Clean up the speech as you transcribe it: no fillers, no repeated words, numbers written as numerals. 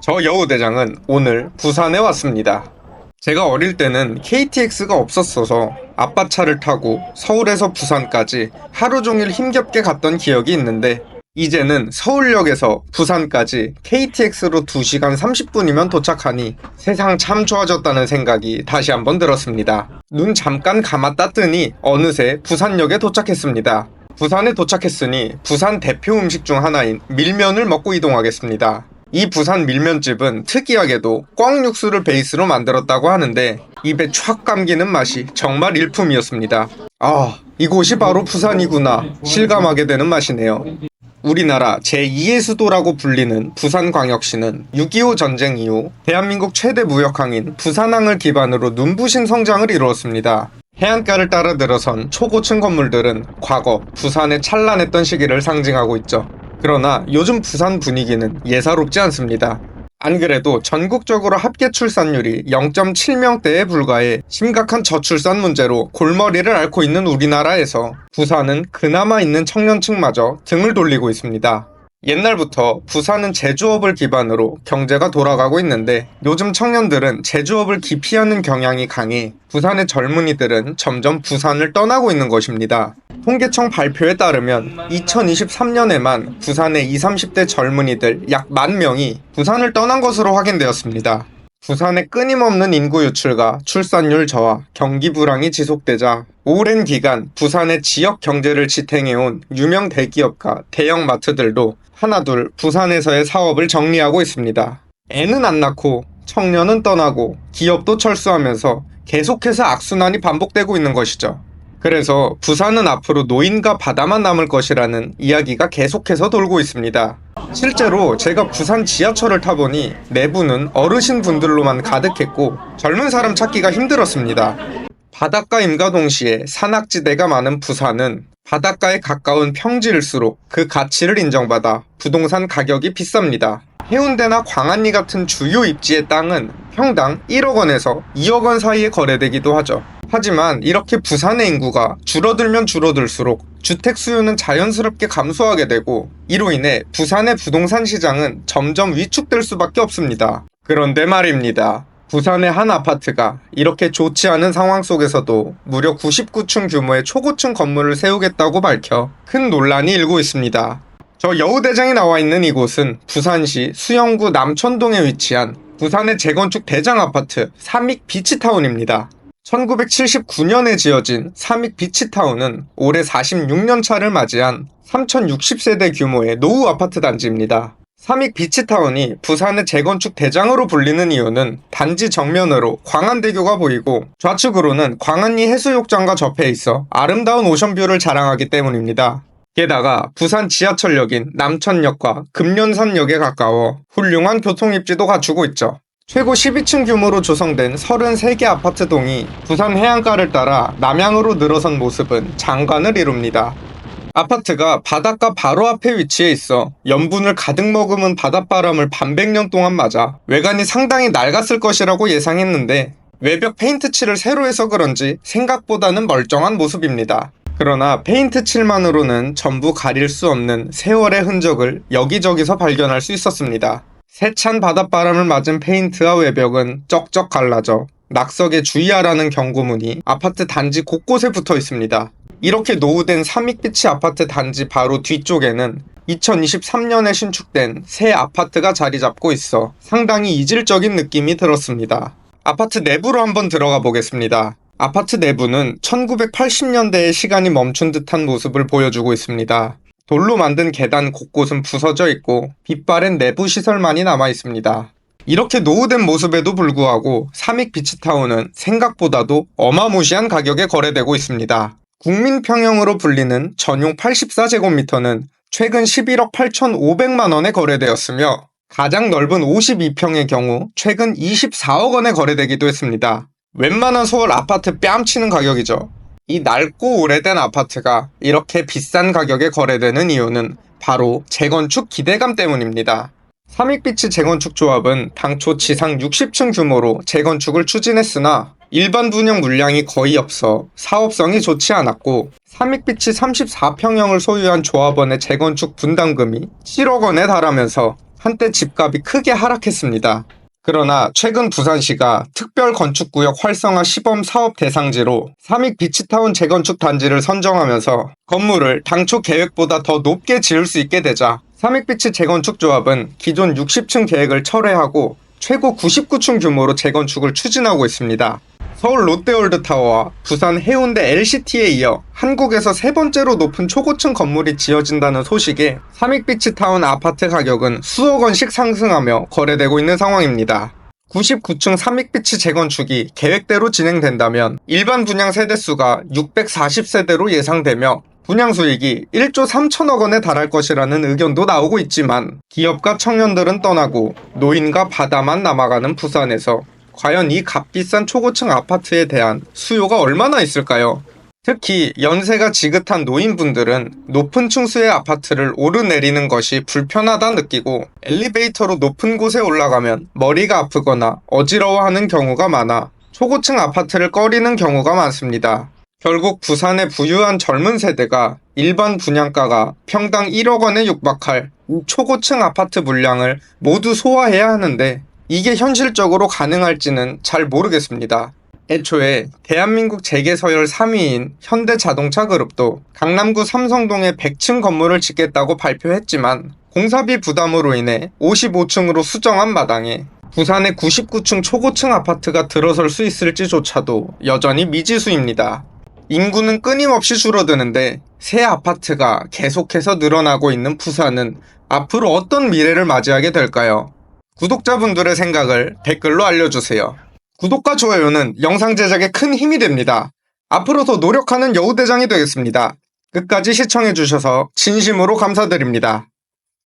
저 여우대장은 오늘 부산에 왔습니다. 제가 어릴 때는 KTX가 없었어서 아빠 차를 타고 서울에서 부산까지 하루 종일 힘겹게 갔던 기억이 있는데, 이제는 서울역에서 부산까지 KTX로 2시간 30분이면 도착하니 세상 참 좋아졌다는 생각이 다시 한번 들었습니다. 눈 잠깐 감았다 뜨니 어느새 부산역에 도착했습니다. 부산에 도착했으니 부산 대표 음식 중 하나인 밀면을 먹고 이동하겠습니다. 이 부산 밀면집은 특이하게도 꽝 육수를 베이스로 만들었다고 하는데 입에 촥 감기는 맛이 정말 일품이었습니다. 아, 이곳이 바로 부산이구나 실감하게 되는 맛이네요. 우리나라 제2의 수도라고 불리는 부산광역시는 6.25 전쟁 이후 대한민국 최대 무역항인 부산항을 기반으로 눈부신 성장을 이루었습니다. 해안가를 따라 들어선 초고층 건물들은 과거 부산의 찬란했던 시기를 상징하고 있죠. 그러나 요즘 부산 분위기는 예사롭지 않습니다. 안 그래도 전국적으로 합계 출산율이 0.7명대에 불과해 심각한 저출산 문제로 골머리를 앓고 있는 우리나라에서 부산은 그나마 있는 청년층마저 등을 돌리고 있습니다. 옛날부터 부산은 제조업을 기반으로 경제가 돌아가고 있는데 요즘 청년들은 제조업을 기피하는 경향이 강해 부산의 젊은이들은 점점 부산을 떠나고 있는 것입니다. 통계청 발표에 따르면 2023년에만 부산의 20, 30대 젊은이들 약 10,000명이 부산을 떠난 것으로 확인되었습니다. 부산의 끊임없는 인구 유출과 출산율 저하, 경기 불황이 지속되자 오랜 기간 부산의 지역 경제를 지탱해온 유명 대기업과 대형 마트들도 하나둘 부산에서의 사업을 정리하고 있습니다. 애는 안 낳고 청년은 떠나고 기업도 철수하면서 계속해서 악순환이 반복되고 있는 것이죠. 그래서 부산은 앞으로 노인과 바다만 남을 것이라는 이야기가 계속해서 돌고 있습니다. 실제로 제가 부산 지하철을 타보니 내부는 어르신 분들로만 가득했고 젊은 사람 찾기가 힘들었습니다. 바닷가임과 동시에 산악지대가 많은 부산은 바닷가에 가까운 평지일수록 그 가치를 인정받아 부동산 가격이 비쌉니다. 해운대나 광안리 같은 주요 입지의 땅은 평당 1억 원에서 2억 원 사이에 거래되기도 하죠. 하지만 이렇게 부산의 인구가 줄어들면 줄어들수록 주택 수요는 자연스럽게 감소하게 되고 이로 인해 부산의 부동산 시장은 점점 위축될 수밖에 없습니다. 그런데 말입니다. 부산의 한 아파트가 이렇게 좋지 않은 상황 속에서도 무려 99층 규모의 초고층 건물을 세우겠다고 밝혀 큰 논란이 일고 있습니다. 저 여우대장이 나와 있는 이곳은 부산시 수영구 남천동에 위치한 부산의 재건축 대장 아파트 삼익 비치타운입니다. 1979년에 지어진 삼익 비치타운은 올해 46년 차를 맞이한 3060세대 규모의 노후 아파트 단지입니다. 삼익 비치타운이 부산의 재건축 대장으로 불리는 이유는 단지 정면으로 광안대교가 보이고 좌측으로는 광안리 해수욕장과 접해 있어 아름다운 오션뷰를 자랑하기 때문입니다. 게다가 부산 지하철역인 남천역과 금련산역에 가까워 훌륭한 교통입지도 갖추고 있죠. 최고 12층 규모로 조성된 33개 아파트동이 부산 해안가를 따라 남향으로 늘어선 모습은 장관을 이룹니다. 아파트가 바닷가 바로 앞에 위치해 있어 염분을 가득 머금은 바닷바람을 반백년 동안 맞아 외관이 상당히 낡았을 것이라고 예상했는데 외벽 페인트 칠을 새로 해서 그런지 생각보다는 멀쩡한 모습입니다. 그러나 페인트 칠만으로는 전부 가릴 수 없는 세월의 흔적을 여기저기서 발견할 수 있었습니다. 세찬 바닷바람을 맞은 페인트와 외벽은 쩍쩍 갈라져 낙석에 주의하라는 경고문이 아파트 단지 곳곳에 붙어 있습니다. 이렇게 노후된 삼익비치 아파트 단지 바로 뒤쪽에는 2023년에 신축된 새 아파트가 자리 잡고 있어 상당히 이질적인 느낌이 들었습니다. 아파트 내부로 한번 들어가 보겠습니다. 아파트 내부는 1980년대의 시간이 멈춘 듯한 모습을 보여주고 있습니다. 돌로 만든 계단 곳곳은 부서져 있고 빛바랜 내부 시설만이 남아 있습니다. 이렇게 노후된 모습에도 불구하고 삼익 비치타운은 생각보다도 어마무시한 가격에 거래되고 있습니다. 국민평형으로 불리는 전용 84제곱미터는 최근 11억 8,500만 원에 거래되었으며 가장 넓은 52평의 경우 최근 24억 원에 거래되기도 했습니다. 웬만한 서울 아파트 뺨치는 가격이죠. 이 낡고 오래된 아파트가 이렇게 비싼 가격에 거래되는 이유는 바로 재건축 기대감 때문입니다. 삼익비치 재건축조합은 당초 지상 60층 규모로 재건축을 추진했으나 일반 분양 물량이 거의 없어 사업성이 좋지 않았고 삼익비치 34평형을 소유한 조합원의 재건축 분담금이 7억 원에 달하면서 한때 집값이 크게 하락했습니다. 그러나 최근 부산시가 특별건축구역 활성화 시범 사업 대상지로 삼익 비치타운 재건축 단지를 선정하면서 건물을 당초 계획보다 더 높게 지을 수 있게 되자 삼익비치 재건축조합은 기존 60층 계획을 철회하고 최고 99층 규모로 재건축을 추진하고 있습니다. 서울 롯데월드타워와 부산 해운대 LCT에 이어 한국에서 세 번째로 높은 초고층 건물이 지어진다는 소식에 삼익비치타운 아파트 가격은 수억 원씩 상승하며 거래되고 있는 상황입니다. 99층 삼익비치 재건축이 계획대로 진행된다면 일반 분양 세대수가 640세대로 예상되며 분양수익이 1조 3천억 원에 달할 것이라는 의견도 나오고 있지만 기업과 청년들은 떠나고 노인과 바다만 남아가는 부산에서 과연 이 값비싼 초고층 아파트에 대한 수요가 얼마나 있을까요? 특히 연세가 지긋한 노인분들은 높은 층수의 아파트를 오르내리는 것이 불편하다 느끼고 엘리베이터로 높은 곳에 올라가면 머리가 아프거나 어지러워하는 경우가 많아 초고층 아파트를 꺼리는 경우가 많습니다. 결국 부산의 부유한 젊은 세대가 일반 분양가가 평당 1억 원에 육박할 초고층 아파트 물량을 모두 소화해야 하는데 이게 현실적으로 가능할지는 잘 모르겠습니다. 애초에 대한민국 재계서열 3위인 현대자동차그룹도 강남구 삼성동에 100층 건물을 짓겠다고 발표했지만 공사비 부담으로 인해 55층으로 수정한 마당에 부산의 99층 초고층 아파트가 들어설 수 있을지조차도 여전히 미지수입니다. 인구는 끊임없이 줄어드는데 새 아파트가 계속해서 늘어나고 있는 부산은 앞으로 어떤 미래를 맞이하게 될까요? 구독자분들의 생각을 댓글로 알려주세요. 구독과 좋아요는 영상 제작에 큰 힘이 됩니다. 앞으로 더 노력하는 여우대장이 되겠습니다. 끝까지 시청해주셔서 진심으로 감사드립니다.